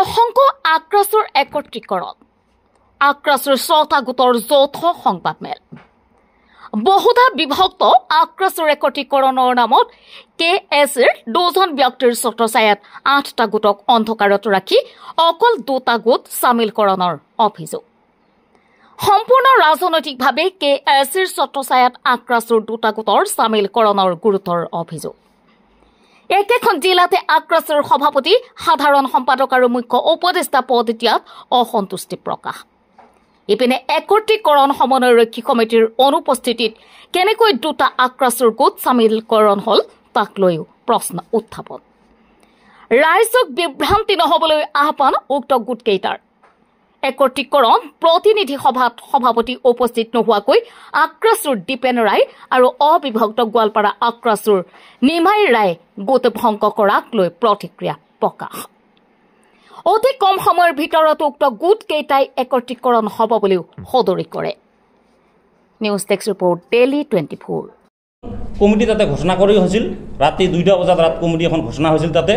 অসংখ্য আক্ৰাছৰ একত্ৰীকৰণ আক্ৰাছৰ ৬টা গোটৰ যৌথ সংবাদমেল বহুধা বিভক্ত আক্ৰাছৰ একত্ৰীকৰণৰ নামত KSৰ ২জন ব্যক্তিৰ ছত্ৰছায়াত ৮টা গোটক অন্ধকাৰত ৰাখি অকল ২টা গোট চামিলকৰণৰ অভিযোগ সম্পূৰ্ণ ৰাজনৈতিকভাৱে KSৰ ছত্ৰছায়াত আক্ৰাছৰ ২টা গোটৰ চামিলকৰণৰ গুৰুতৰ অভিযোগ একেখন জিলাতে আক্ৰাছৰ সভাপতি সাধাৰণ সম্পাদক আৰু মুখ্য উপদেষ্টা পদ দিয়াত অসন্তুষ্টি প্ৰকাশ ইপিনে একত্ৰীকৰণ সমন্বয়ৰক্ষী কমিটিৰ অনুপস্থিতিত কেনেকৈ ২টা আক্ৰাছৰ গোট চামিলকৰণ হল তাক লৈ প্ৰশ্ন উত্থাপন ৰাইজক বিভ্ৰান্তি নহবলৈ আহ্বান উক্ত গোটকেইটাৰ একত্ৰীকৰণ প্ৰতিনিধি সভাত সভাপতি উপস্থিত নোহোৱাকৈ আক্ৰাছৰ দীপেন ৰায় আৰু অবিভক্ত গোৱালপাৰা আক্ৰাছৰ নিমাই ৰায় গোট ভংগ কৰাক লৈ প্ৰতিক্ৰিয়া প্ৰকাশ অতি কম সময়ৰ ভিতৰত উক্ত গোটকেইটাই একত্ৰীকৰণ হ'ব বুলিও সদৰি কৰে news desk report daily 24 committee তাতে ঘোষণা কৰি হৈছিল ৰাতি ২টা বজাত কমিটি এখন ঘোষণা হৈছিল তাতে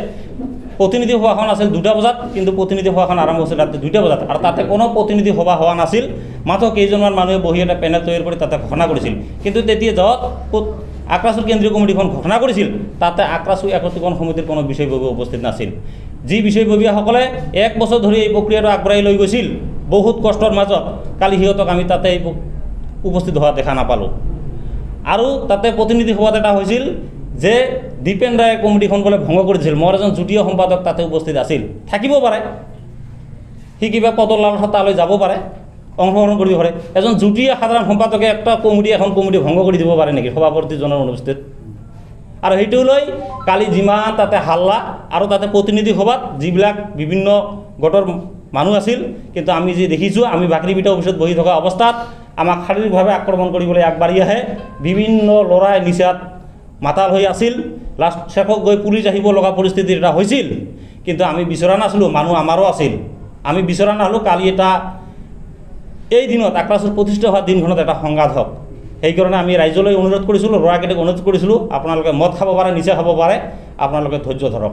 প্ৰতিনিধি সভাখন আছিল ২টা বজাত কিন্তু প্ৰতিনিধি সভাখন আৰম্ভ হৈছিল ৰাতি ২টা বজাত আৰু তাতে কোনো প্ৰতিনিধি সভা হোৱা নাছিল মাত্ৰ কেইজনমান মানুহে বহি এটা পেনেল তৈয়াৰ কৰি তাতে ঘোষণা কৰিছিল কিন্তু তেতিয়া য'ত আক্ৰাছৰ কেন্দ্ৰীয় কমিটিখন ঘোষণা কৰিছিল তাতে আক্ৰাছ একত্ৰীকৰণ সমিতিৰ কোনো বিষয়ববীয়া উপস্থিত নাছিল যি বিষয়ববীয়াসকলে ১ বছৰ ধৰি এই প্ৰক্ৰিয়াটো আগবঢ়াই লৈ গৈছিল বহুত কষ্টৰ মাজত কালি সিহঁতক আমি তাতে উপস্থিত হোৱা দেখা নাপালোঁ আৰু তাতে প্ৰতিনিধি সভাত এটা হৈছিল যে দীপেন ৰায় কমিটিখন বোলে ভংগ কৰিছিল মোৰ এজন যুটীয় সম্পাদক তাতে উপস্থিত আছিল থাকিব পাৰে সি কিবা পদৰ লালসতালৈ যাব পাৰে অংশগ্ৰহণ কৰিব পাৰে এজন যুটীয় সাধাৰণ সম্পাদকে একটা এখন কমিটি ভংগ কৰি দিব পাৰে নেকি সভাপতিজনৰ অনুপস্থিত আৰু সেইটো লৈ কালি যিমান তাতে হাল্লা আৰু তাতে প্ৰতিনিধি সভাত যিবিলাক বিভিন্ন গোটৰ মানুহ আছিল কিন্তু আমি যি দেখিছোঁ আমি বাকৰিবিটা অফিচত বহি থকা অৱস্থাত আমাক শাৰীৰিকভাৱে আক্ৰমণ কৰিবলৈ আগবাঢ়ি আহে বিভিন্ন ল'ৰাই নিচাত মাতাল হৈ আছিল লাষ্ট শেষত গৈ পুলিচ আহিব লগা পৰিস্থিতি এটা হৈছিল কিন্তু আমি বিচৰা নাছিলোঁ মানুহ আমাৰো আছিল আমি বিচৰা নাছিলোঁ কালি এটা এই দিনত আক্ৰাছৰ প্ৰতিষ্ঠা হোৱা দিনখনত এটা সংঘাত হওক সেইকাৰণে আমি ৰাইজলৈ অনুৰোধ কৰিছিলোঁ ল'ৰাকেইটাক অনুৰোধ কৰিছিলোঁ আপোনালোকে মদ খাব পাৰে নিচা খাব পাৰে আপোনালোকে ধৈৰ্য ধৰক